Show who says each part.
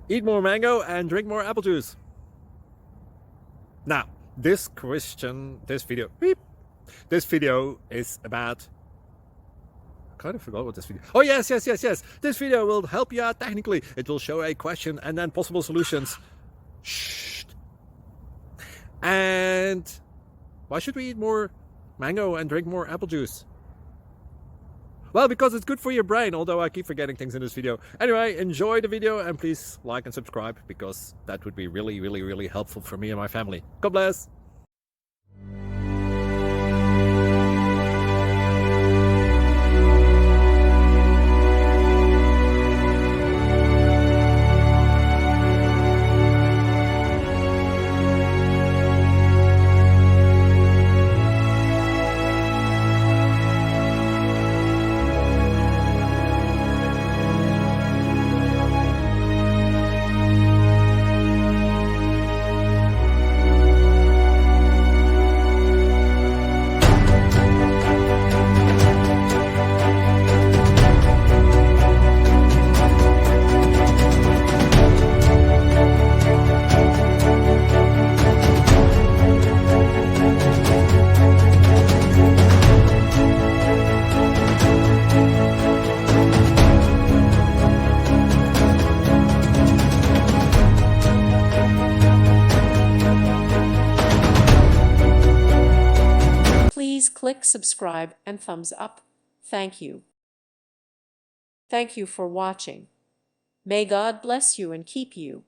Speaker 1: Eat more mango and drink more apple juice. Now, this video is about, I kind of forgot what this video. Oh, yes. This video will help you out technically. It will show a question and then possible solutions. Shh. And why should we eat more mango and drink more apple juice? Well, because it's good for your brain, although I keep forgetting things in this video. Anyway, enjoy the video and please like and subscribe, because that would be really helpful for me and my family. God bless!
Speaker 2: Please click subscribe and thumbs up. Thank you. Thank you for watching. May God bless you and keep you.